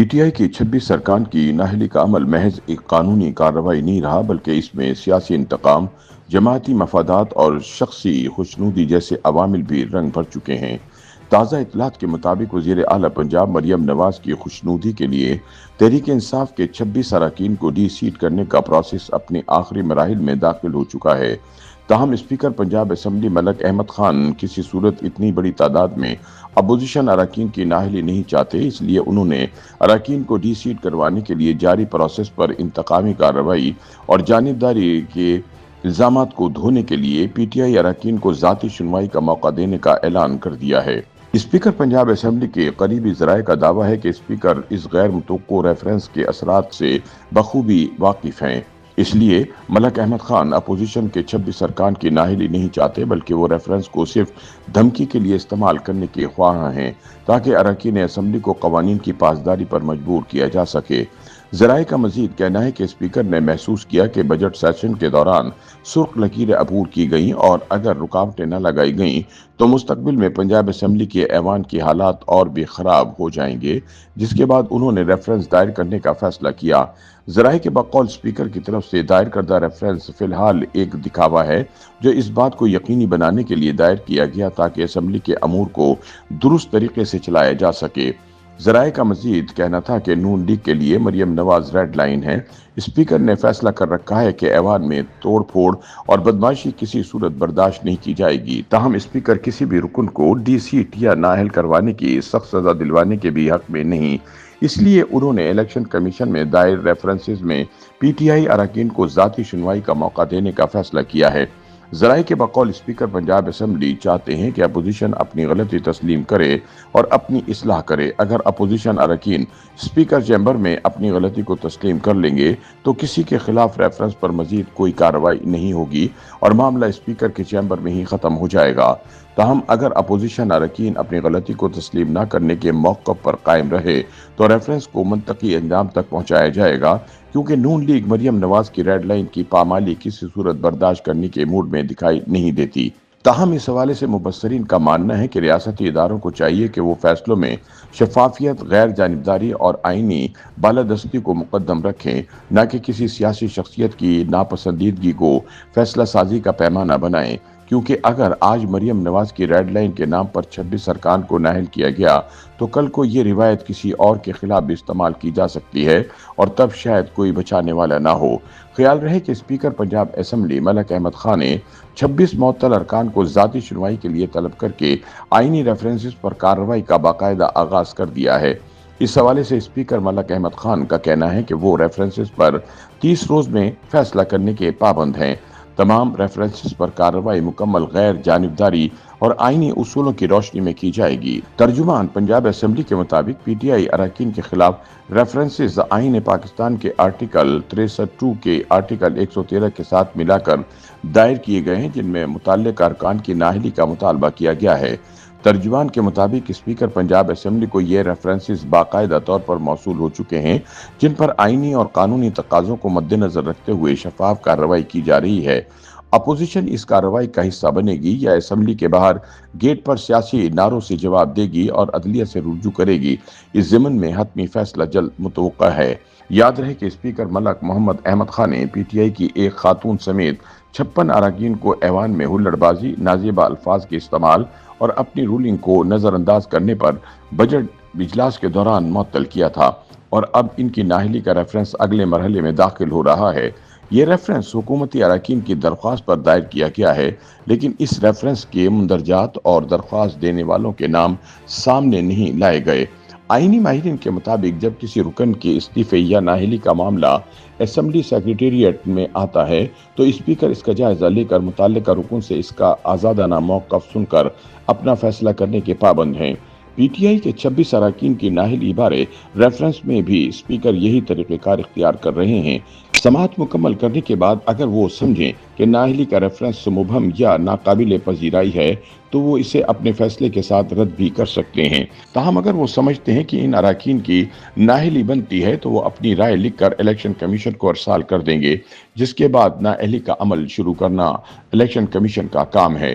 P T I کی 26 ارکان کی نااہلی کا عمل محض ایک قانونی کارروائی نہیں رہا بلکہ اس میں سیاسی انتقام، جماعتی مفادات اور شخصی خوشنودی جیسے عوامل بھی رنگ بھر چکے ہیں۔ تازہ اطلاعات کے مطابق وزیر اعلیٰ پنجاب مریم نواز کی خوشنودی کے لیے تحریک انصاف کے 26 اراکین کو ڈی سیٹ کرنے کا پروسیس اپنے آخری مراحل میں داخل ہو چکا ہے۔ تاہم اسپیکر پنجاب اسمبلی ملک احمد خان کسی صورت اتنی بڑی تعداد میں اپوزیشن اراکین کی نااہلی نہیں چاہتے، اس لیے انہوں نے اراکین کو ڈی سیٹ کروانے کے لیے جاری پروسیس پر انتقامی کارروائی اور جانبداری کے الزامات کو دھونے کے لیے پی ٹی آئی اراکین کو ذاتی سنوائی کا موقع دینے کا اعلان کر دیا ہے۔ اسپیکر پنجاب اسمبلی کے قریبی ذرائع کا دعویٰ ہے کہ اسپیکر اس غیر متوقع ریفرنس کے اثرات سے بخوبی واقف ہیں۔ اس لیے ملک احمد خان اپوزیشن کے 26 ارکان کی نااہلی نہیں چاہتے بلکہ وہ ریفرنس کو صرف دھمکی کے لیے استعمال کرنے کے خواہاں ہیں تاکہ اراکین اسمبلی کو قوانین کی پاسداری پر مجبور کیا جا سکے۔ ذرائع کا مزید کہنا ہے کہ اسپیکر نے محسوس کیا کہ بجٹ سیشن کے دوران سرخ لکیریں عبور کی گئیں اور اگر رکاوٹیں نہ لگائی گئیں تو مستقبل میں پنجاب اسمبلی کے ایوان کے حالات اور بھی خراب ہو جائیں گے، جس کے بعد انہوں نے ریفرنس دائر کرنے کا فیصلہ کیا۔ ذرائع کے بقول اسپیکر کی طرف سے دائر کردہ ریفرنس فی الحال ایک دکھاوا ہے جو اس بات کو یقینی بنانے کے لیے دائر کیا گیا تاکہ اسمبلی کے امور کو درست طریقے سے چلایا جا سکے۔ ذرائع کا مزید کہنا تھا کہ نون لیگ کے لیے مریم نواز ریڈ لائن ہے۔ اسپیکر نے فیصلہ کر رکھا ہے کہ ایوان میں توڑ پھوڑ اور بدمعاشی کسی صورت برداشت نہیں کی جائے گی۔ تاہم اسپیکر کسی بھی رکن کو ڈی سیٹ یا نااہل کروانے کی سخت سزا دلوانے کے بھی حق میں نہیں، اس لیے انہوں نے الیکشن کمیشن میں دائر ریفرنسز میں پی ٹی آئی اراکین کو ذاتی سنوائی کا موقع دینے کا فیصلہ کیا ہے۔ ذرائع کے بقول اسپیکر پنجاب اسمبلی چاہتے ہیں کہ اپوزیشن اپنی غلطی تسلیم کرے اور اپنی اصلاح کرے۔ اگر اپوزیشن اراکین اسپیکر چیمبر میں اپنی غلطی کو تسلیم کر لیں گے تو کسی کے خلاف ریفرنس پر مزید کوئی کارروائی نہیں ہوگی اور معاملہ اسپیکر کے چیمبر میں ہی ختم ہو جائے گا۔ تاہم اگر اپوزیشن اراکین اپنی غلطی کو تسلیم نہ کرنے کے موقف پر قائم رہے تو ریفرنس کو منطقی انجام تک پہنچایا جائے گا، کیونکہ نون لیگ مریم نواز کی ریڈ لائن کی پامالی کسی صورت برداشت کرنے کے موڈ میں دکھائی نہیں دیتی۔ تاہم اس حوالے سے مبصرین کا ماننا ہے کہ ریاستی اداروں کو چاہیے کہ وہ فیصلوں میں شفافیت، غیر جانبداری اور آئینی بالادستی کو مقدم رکھیں، نہ کہ کسی سیاسی شخصیت کی ناپسندیدگی کو فیصلہ سازی کا پیمانہ بنائیں، کیونکہ اگر آج مریم نواز کی ریڈ لائن کے نام پر 26 ارکان کو نااہل کیا گیا تو کل کو یہ روایت کسی اور کے خلاف بھی استعمال کی جا سکتی ہے اور تب شاید کوئی بچانے والا نہ ہو۔ خیال رہے کہ اسپیکر پنجاب اسمبلی ملک احمد خان نے 26 معطل ارکان کو ذاتی سنوائی کے لیے طلب کر کے آئینی ریفرنسز پر کارروائی کا باقاعدہ آغاز کر دیا ہے۔ اس حوالے سے اسپیکر ملک احمد خان کا کہنا ہے کہ وہ ریفرنسز پر 30 روز میں فیصلہ کرنے کے پابند ہیں۔ تمام ریفرنسز پر کارروائی مکمل غیر جانبداری اور آئینی اصولوں کی روشنی میں کی جائے گی۔ ترجمان پنجاب اسمبلی کے مطابق پی ٹی آئی اراکین کے خلاف ریفرنسز آئین پاکستان کے آرٹیکل 63(2) کے آرٹیکل 113 کے ساتھ ملا کر دائر کیے گئے ہیں، جن میں متعلقہ ارکان کی نااہلی کا مطالبہ کیا گیا ہے۔ ترجمان کے مطابق اسپیکر پنجاب اسمبلی کو یہ ریفرنسز باقاعدہ طور پر موصول ہو چکے ہیں جن پر آئینی اور قانونی تقاضوں کو مد نظر رکھتے ہوئے شفاف کارروائی کی جا رہی ہے۔ اپوزیشن اس کارروائی کا حصہ بنے گی یا اسمبلی کے باہر گیٹ پر سیاسی نعروں سے جواب دے گی اور عدلیہ سے رجوع کرے گی، اس ضمن میں حتمی فیصلہ جلد متوقع ہے۔ یاد رہے کہ اسپیکر ملک محمد احمد خان نے پی ٹی آئی کی ایک خاتون سمیت 56 اراکین کو ایوان میں ہلڑ بازی، نازیبا الفاظ کے استعمال اور اپنی رولنگ کو نظر انداز کرنے پر بجٹ اجلاس کے دوران معطل کیا تھا، اور اب ان کی نااہلی کا ریفرنس اگلے مرحلے میں داخل ہو رہا ہے۔ یہ ریفرنس حکومتی اراکین کی درخواست پر دائر کیا گیا ہے، لیکن اس ریفرنس کے مندرجات اور درخواست دینے والوں کے نام سامنے نہیں لائے گئے۔ آئینی ماہرین کے مطابق جب کسی رکن کے استعفے یا نااہلی کا معاملہ اسمبلی سیکریٹریٹ میں آتا ہے تو اسپیکر اس کا جائزہ لے کر متعلقہ رکن سے اس کا آزادانہ موقف سن کر اپنا فیصلہ کرنے کے پابند ہیں۔ پی ٹی آئی کے 26 اراکین کی نااہلی بارے ریفرنس میں بھی اسپیکر یہی طریقہ کار اختیار کر رہے ہیں۔ سماعت مکمل کرنے کے بعد اگر وہ سمجھیں کہ نااہلی کا ریفرنس مبہم یا ناقابل پذیرائی ہے تو وہ اسے اپنے فیصلے کے ساتھ رد بھی کر سکتے ہیں۔ تاہم اگر وہ سمجھتے ہیں کہ ان اراکین کی نااہلی بنتی ہے تو وہ اپنی رائے لکھ کر الیکشن کمیشن کو ارسال کر دیں گے، جس کے بعد نااہلی کا عمل شروع کرنا الیکشن کمیشن کا کام ہے۔